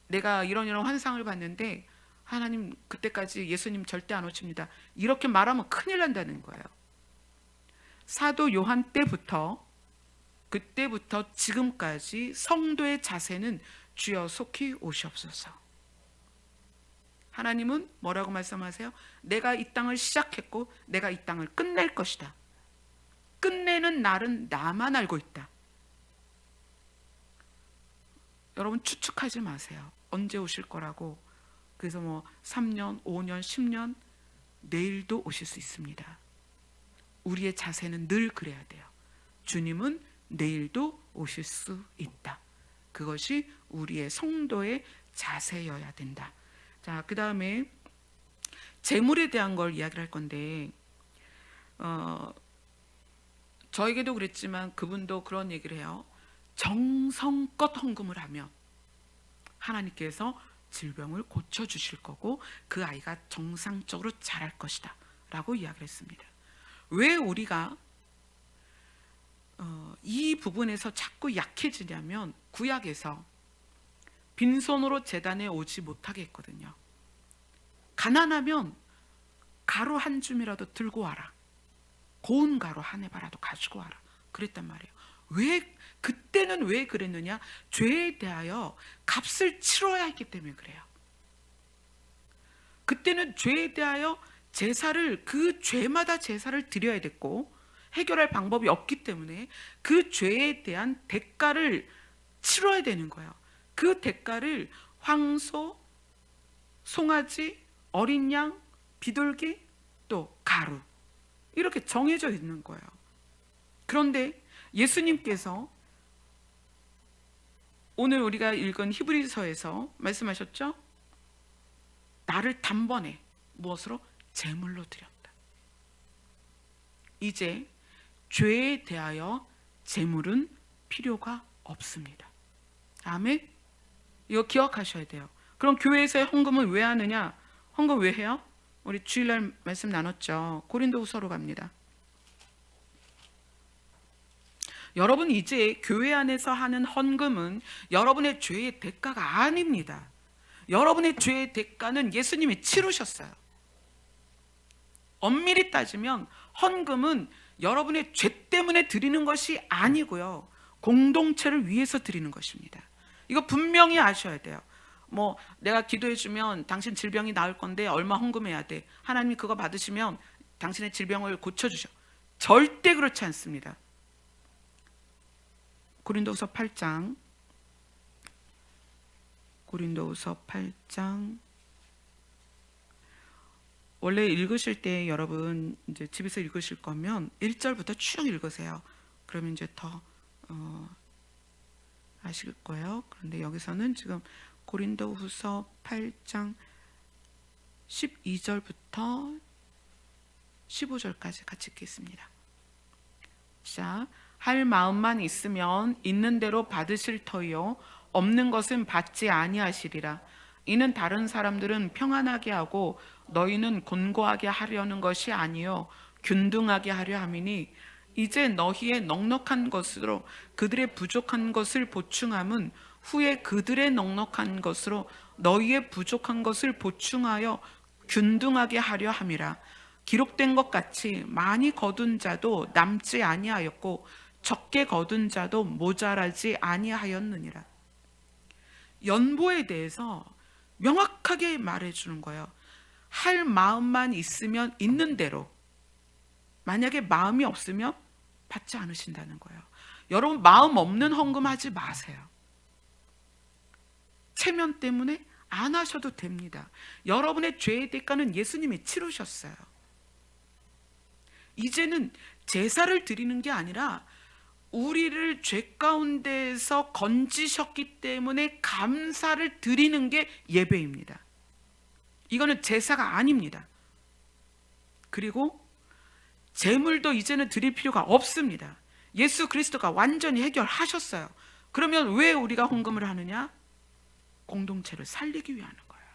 내가 이런 환상을 봤는데 하나님 그때까지 예수님 절대 안 오십니다. 이렇게 말하면 큰일 난다는 거예요. 사도 요한 그때부터 지금까지 성도의 자세는 주여 속히 오시옵소서. 하나님은 뭐라고 말씀하세요? 내가 이 땅을 시작했고 내가 이 땅을 끝낼 것이다. 끝내는 날은 나만 알고 있다. 여러분 추측하지 마세요. 언제 오실 거라고. 그래서 뭐 3년, 5년, 10년, 내일도 오실 수 있습니다. 우리의 자세는 늘 그래야 돼요. 주님은 내일도 오실 수 있다. 그것이 우리의 성도의 자세여야 된다. 자, 그 다음에 재물에 대한 걸 이야기를 할 건데, 저에게도 그랬지만 그분도 그런 얘기를 해요. 정성껏 헌금을 하면 하나님께서 질병을 고쳐주실 거고 그 아이가 정상적으로 자랄 것이다 라고 이야기를 했습니다. 왜 우리가 이 부분에서 자꾸 약해지냐면, 구약에서 빈손으로 제단에 오지 못하게 했거든요. 가난하면 가루 한 줌이라도 들고 와라, 고운 가루 한 해바라도 가지고 와라 그랬단 말이에요. 그때는 왜 그랬느냐? 죄에 대하여 값을 치러야 했기 때문에 그래요. 그때는 죄에 대하여 제사를, 그 죄마다 제사를 드려야 됐고 해결할 방법이 없기 때문에 그 죄에 대한 대가를 치러야 되는 거예요. 그 대가를 황소, 송아지, 어린 양, 비둘기, 또 가루, 이렇게 정해져 있는 거예요. 그런데 예수님께서 오늘 우리가 읽은 히브리서에서 말씀하셨죠? 나를 단번에 무엇으로? 제물로 드렸다. 이제 죄에 대하여 제물은 필요가 없습니다. 아멘. 이거 기억하셔야 돼요. 그럼 교회에서의 헌금은 왜 하느냐? 헌금 왜 해요? 우리 주일날 말씀 나눴죠. 고린도후서로 갑니다. 여러분, 이제 교회 안에서 하는 헌금은 여러분의 죄의 대가가 아닙니다. 여러분의 죄의 대가는 예수님이 치르셨어요. 엄밀히 따지면 헌금은 여러분의 죄 때문에 드리는 것이 아니고요, 공동체를 위해서 드리는 것입니다. 이거 분명히 아셔야 돼요. 내가 기도해 주면 당신 질병이 나을 건데 얼마 헌금해야 돼, 하나님이 그거 받으시면 당신의 질병을 고쳐주셔. 절대 그렇지 않습니다. 고린도후서 8장 원래 읽으실 때 여러분 이제 집에서 읽으실 거면 1절부터 쭉 읽으세요. 그러면 이제 더 아실 거예요. 그런데 여기서는 지금 고린도후서 8장 12절부터 15절까지 같이 읽겠습니다. 자, 할 마음만 있으면 있는 대로 받으실 터이요 없는 것은 받지 아니하시리라. 이는 다른 사람들은 평안하게 하고 너희는 곤고하게 하려는 것이 아니요 균등하게 하려 함이니, 이제 너희의 넉넉한 것으로 그들의 부족한 것을 보충함은 후에 그들의 넉넉한 것으로 너희의 부족한 것을 보충하여 균등하게 하려 함이라. 기록된 것 같이 많이 거둔 자도 남지 아니하였고 적게 거둔 자도 모자라지 아니하였느니라. 연보에 대해서 명확하게 말해주는 거예요. 할 마음만 있으면 있는 대로, 만약에 마음이 없으면 받지 않으신다는 거예요. 여러분, 마음 없는 헌금하지 마세요. 체면 때문에 안 하셔도 됩니다. 여러분의 죄의 대가는 예수님이 치르셨어요. 이제는 제사를 드리는 게 아니라 우리를 죄 가운데에서 건지셨기 때문에 감사를 드리는 게 예배입니다. 이거는 제사가 아닙니다. 그리고 제물도 이제는 드릴 필요가 없습니다. 예수 그리스도가 완전히 해결하셨어요. 그러면 왜 우리가 헌금을 하느냐? 공동체를 살리기 위한 거예요.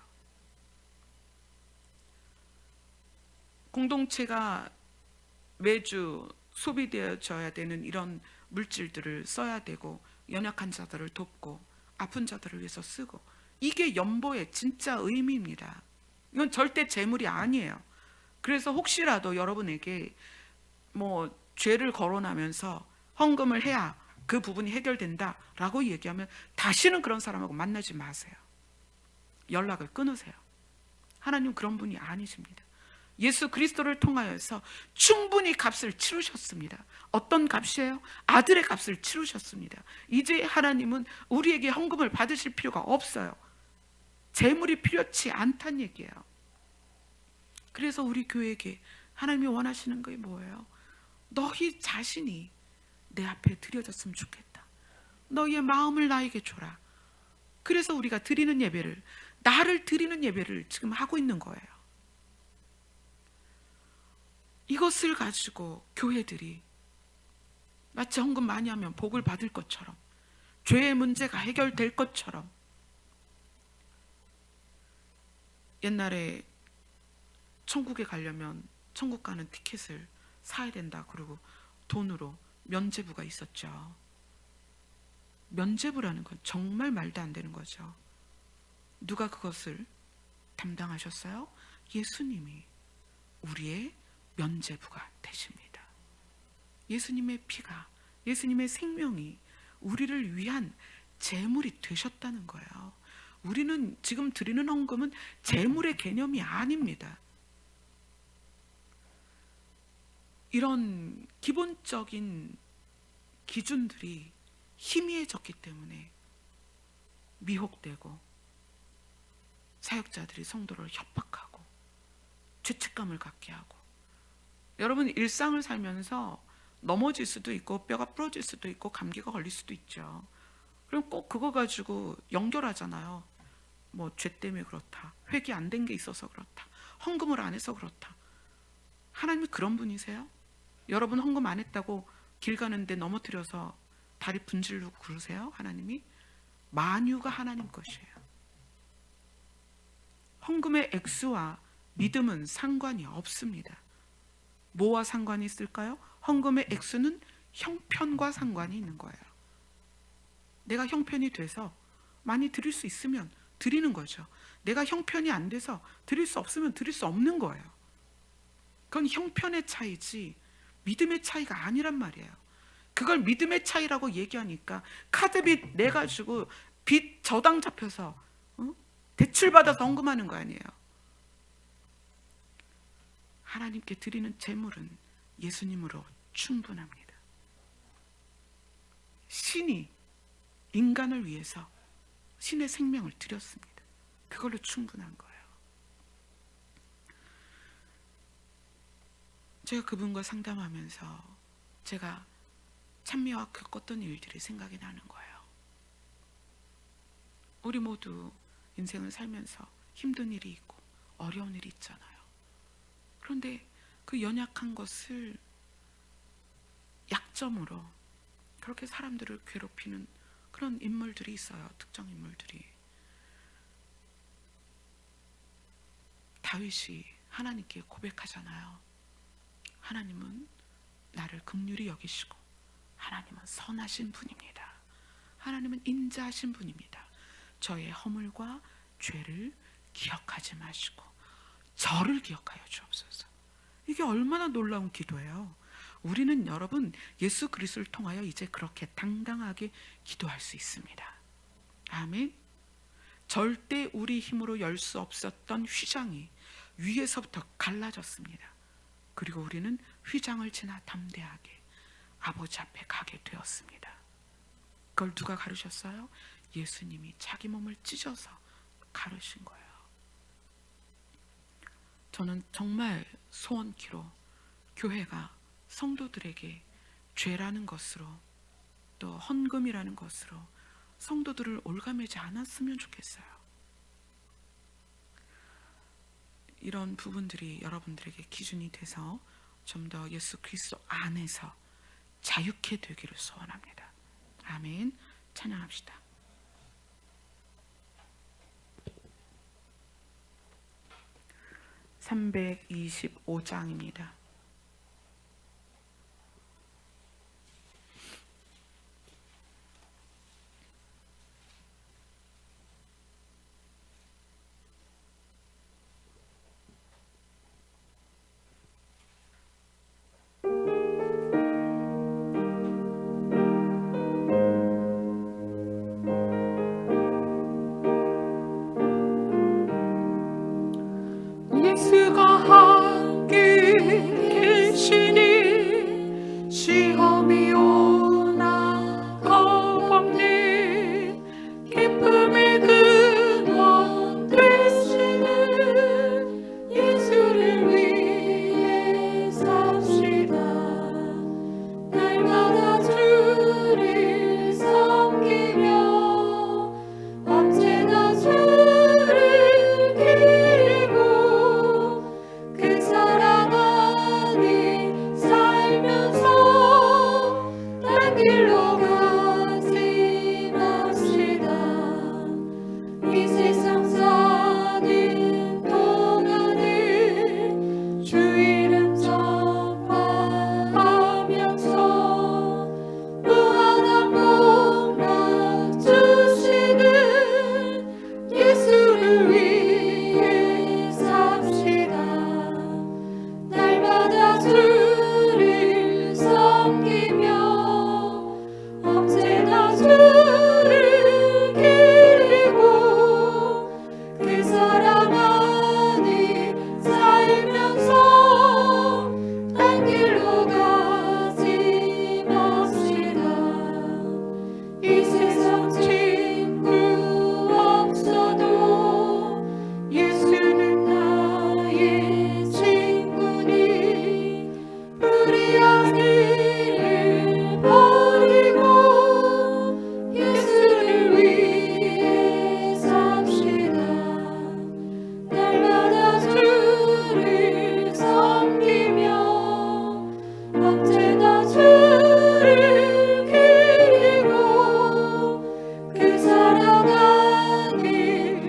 공동체가 매주 소비되어져야 되는 이런 물질들을 써야 되고, 연약한 자들을 돕고 아픈 자들을 위해서 쓰고, 이게 연보의 진짜 의미입니다. 이건 절대 재물이 아니에요. 그래서 혹시라도 여러분에게 죄를 거론하면서 헌금을 해야 그 부분이 해결된다 라고 얘기하면 다시는 그런 사람하고 만나지 마세요. 연락을 끊으세요. 하나님 그런 분이 아니십니다. 예수 그리스도를 통하여서 충분히 값을 치르셨습니다. 어떤 값이에요? 아들의 값을 치르셨습니다. 이제 하나님은 우리에게 헌금을 받으실 필요가 없어요. 재물이 필요치 않다는 얘기예요. 그래서 우리 교회에게 하나님이 원하시는 게 뭐예요? 너희 자신이 내 앞에 드려졌으면 좋겠다. 너희의 마음을 나에게 줘라. 그래서 우리가 드리는 예배를, 나를 드리는 예배를 지금 하고 있는 거예요. 이것을 가지고 교회들이 마치 헌금 많이 하면 복을 받을 것처럼 죄의 문제가 해결될 것처럼. 옛날에 천국에 가려면 천국 가는 티켓을 사야 된다 그러고 돈으로 면죄부가 있었죠. 면죄부라는 건 정말 말도 안 되는 거죠. 누가 그것을 담당하셨어요? 예수님이 우리의 면죄부가 되십니다. 예수님의 피가, 예수님의 생명이 우리를 위한 제물이 되셨다는 거예요. 우리는 지금 드리는 헌금은 제물의 개념이 아닙니다. 이런 기본적인 기준들이 희미해졌기 때문에 미혹되고 사역자들이 성도를 협박하고 죄책감을 갖게 하고, 여러분 일상을 살면서 넘어질 수도 있고 뼈가 부러질 수도 있고 감기가 걸릴 수도 있죠. 그럼 꼭 그거 가지고 연결하잖아요. 뭐 죄 때문에 그렇다, 회개 안 된 게 있어서 그렇다, 헌금을 안 해서 그렇다. 하나님이 그런 분이세요? 여러분 헌금 안 했다고 길 가는데 넘어뜨려서 다리 분질르고 그러세요? 하나님이? 만유가 하나님 것이에요. 헌금의 액수와 믿음은 상관이 없습니다. 뭐와 상관이 있을까요? 헌금의 액수는 형편과 상관이 있는 거예요. 내가 형편이 돼서 많이 드릴 수 있으면 드리는 거죠. 내가 형편이 안 돼서 드릴 수 없으면 드릴 수 없는 거예요. 그건 형편의 차이지 믿음의 차이가 아니란 말이에요. 그걸 믿음의 차이라고 얘기하니까 카드빚 내가지고 빚 저당 잡혀서 대출받아서 헌금하는 거 아니에요. 하나님께 드리는 제물은 예수님으로 충분합니다. 신이 인간을 위해서 신의 생명을 드렸습니다. 그걸로 충분한 거예요. 제가 그분과 상담하면서 제가 찬미와 겪었던 일들이 생각이 나는 거예요. 우리 모두 인생을 살면서 힘든 일이 있고 어려운 일이 있잖아요. 그런데 그 연약한 것을 약점으로 그렇게 사람들을 괴롭히는 그런 인물들이 있어요. 특정 인물들이. 다윗이 하나님께 고백하잖아요. 하나님은 나를 긍휼히 여기시고 하나님은 선하신 분입니다. 하나님은 인자하신 분입니다. 저의 허물과 죄를 기억하지 마시고 저를 기억하여 주옵소서. 이게 얼마나 놀라운 기도예요. 우리는 여러분 예수 그리스도를 통하여 이제 그렇게 당당하게 기도할 수 있습니다. 아멘. 절대 우리 힘으로 열 수 없었던 휘장이 위에서부터 갈라졌습니다. 그리고 우리는 휘장을 지나 담대하게 아버지 앞에 가게 되었습니다. 그걸 누가 가르셨어요? 예수님이 자기 몸을 찢어서 가르신 거예요. 저는 정말 소원키로 교회가 성도들에게 죄라는 것으로 또 헌금이라는 것으로 성도들을 올가매지 않았으면 좋겠어요. 이런 부분들이 여러분들에게 기준이 돼서 좀 더 예수 그리스도 안에서 자유케 되기를 소원합니다. 아멘. 찬양합시다. (325장입니다) 예수가 함께 우리 아들을 버리고 예수를 위해 삽시다. 날마다 주를 섬기며 언제나 주를 기리고 그 살아가는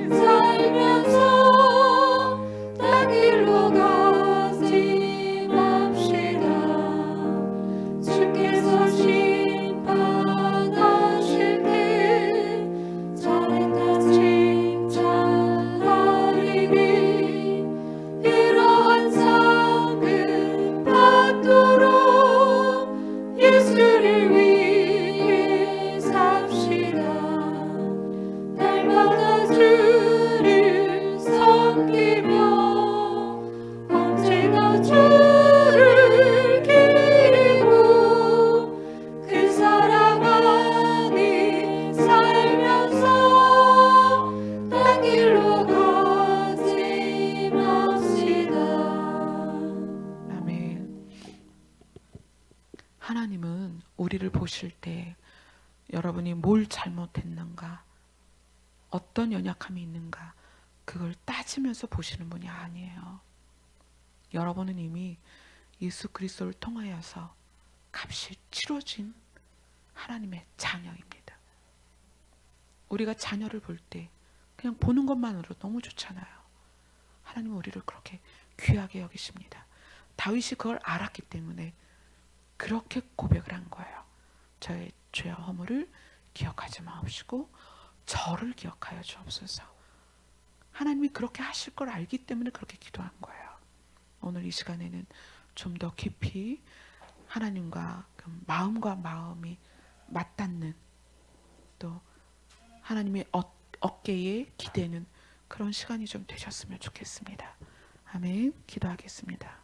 살면서 딴 길로 가지 맙시다. 주께서 심판하실 때 잘했다 칭찬하리니 이러한 상은 받도록 예수를 위해 삽시다. 날마다 주를 섬기며 언제나 주를 기리고 그 사랑 안에 살면서 딴 길로 가지 맙시다. 아멘. 하나님은 우리를 보실 때 여러분이 뭘 잘못했는가, 어떤 연약함이 있는가, 그걸 따지면서 보시는 분이 아니에요. 여러분은 이미 예수 그리스도를 통하여서 값이 치러진 하나님의 자녀입니다. 우리가 자녀를 볼 때 그냥 보는 것만으로 너무 좋잖아요. 하나님은 우리를 그렇게 귀하게 여기십니다. 다윗이 그걸 알았기 때문에 그렇게 고백을 한 거예요. 저의 죄와 허물을 기억하지 마옵시고 저를 기억하여 주옵소서. 하나님이 그렇게 하실 걸 알기 때문에 그렇게 기도한 거예요. 오늘 이 시간에는 좀 더 깊이 하나님과 그 마음과 마음이 맞닿는, 또 하나님의 어깨에 기대는 그런 시간이 좀 되셨으면 좋겠습니다. 아멘. 기도하겠습니다.